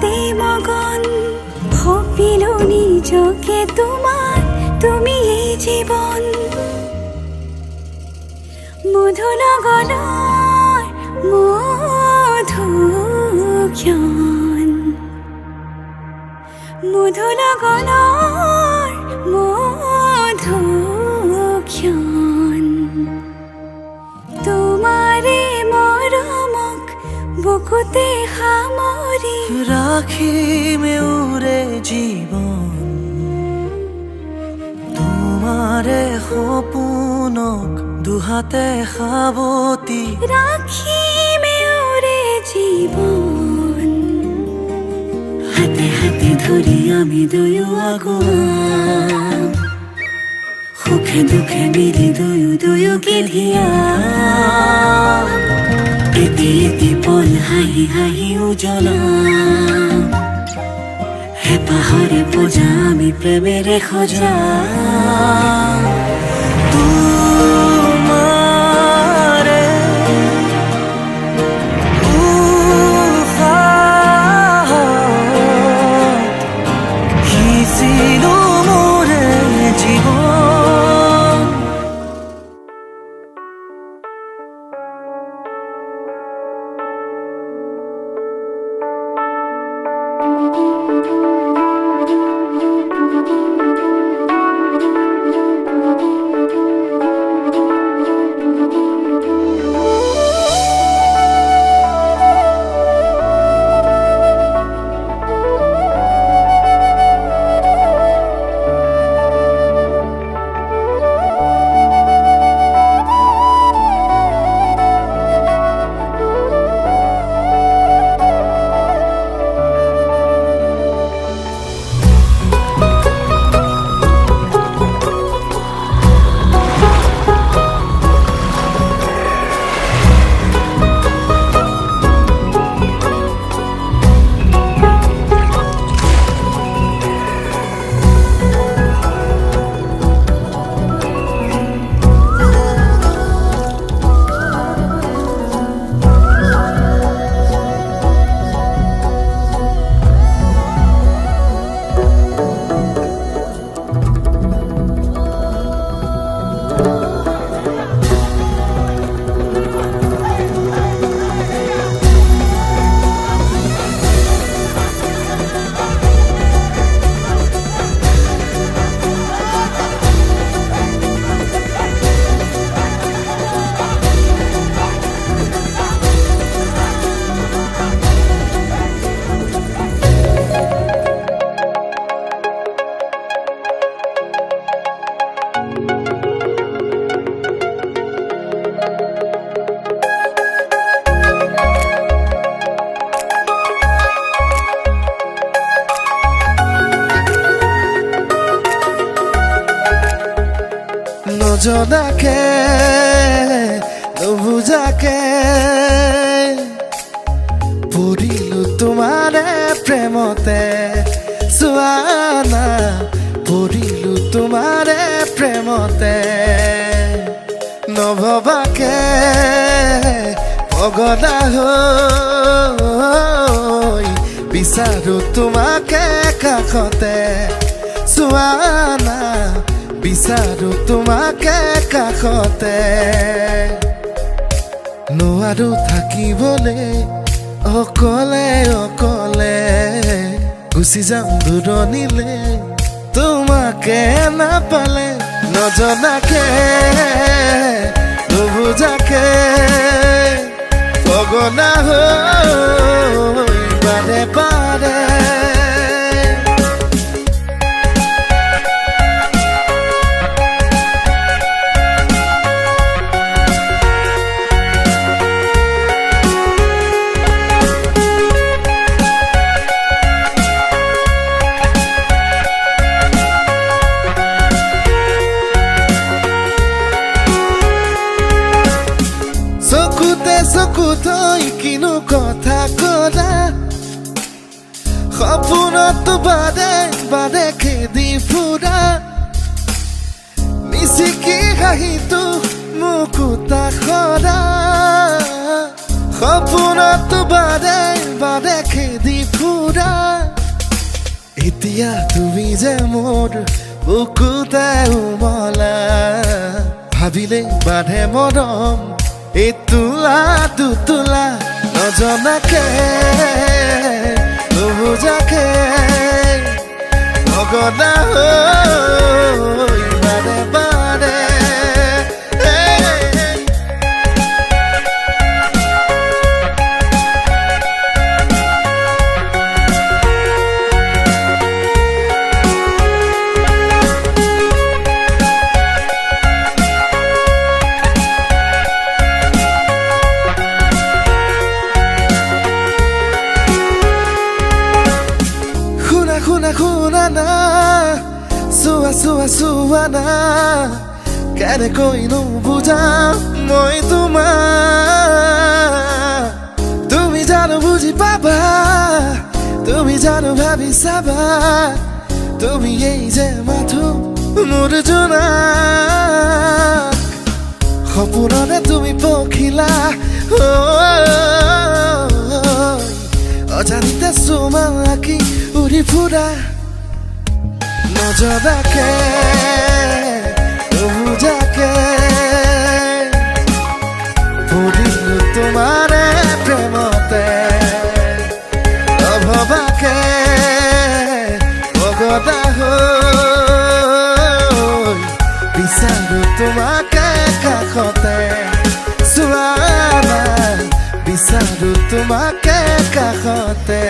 তোমাতে মগন সপিলো নিজকে তোমাৰ তুমি এই জীবন মধু লগনৰ মধুক্ষণ মধু লগনৰ মধুক্ষণ তোমাৰে মৰমক বুকুতে সামৰি ৰাখিমে উৰে জীৱন তোমাৰে সপোনক দুহাতে সাৱতি ৰাখিমে উৰে জীৱন হাতে হাতে ধৰি আমি দুয়ো আগুৱাম সুখে দুখে মিলি দুয়োকে ধিয়াম এটি এটি পল হাঁহি হাঁহি উজ্বলাম হেঁপাহৰে পূজা আমি প্ৰেমেৰে সজাম তোমাৰে উশাহত সিঁচিলো মোৰে জীৱন নজনাকে নুবুজাকে পৰিলো তোমাৰে প্ৰেমতে চোৱানা পৰিলো তোমাৰে প্ৰেমতে নভবাকে পগলা হৈ বিচাৰো তোমাকে কাষতে চোৱানা বিচাৰো তোমাকে কাষতে নোৱাৰো থাকিবলে অকলে অকলে গুচি যাম দূৰণিলে তোমাকে নাপালে নজনাকে নুবুজাকে পগলা হৈ বাৰে বাৰে চকুতই কিনো কথা কলা সপোনত বাদে বাদে খেদি ফুৰা নিচিকি হাঁহিটো মুকুতা সৰা সপোনত বাদে বাদে খেদি ফুৰা এতিয়া তুমি যে মোৰ বুকুতে উমলা ভাবিলে বাঢ়ে মৰম এই তোলা দুতোলা নজনাকে নুবুজাকে ভগনা হৈ বাৰে বাৰে শুনা না চোৱা না কেনেকৈ নুবুজাম মই তোমাক তুমি জানো বুজি পাবা তুমি জানো ভাবি চাবা তুমি এই যে মাথো মোৰ জোনাক সপোনতে তুমি পখিলা অজানিতে চুমা আঁকি উৰি ফুৰা নজনাকে নুবুজাকে পৰিলো তোমাৰে প্ৰেমতে নভবাকে পগলা হৈ বিচাৰো তোমাকে কাষতে চোৱা না বিচাৰো তোমাকে কাষতে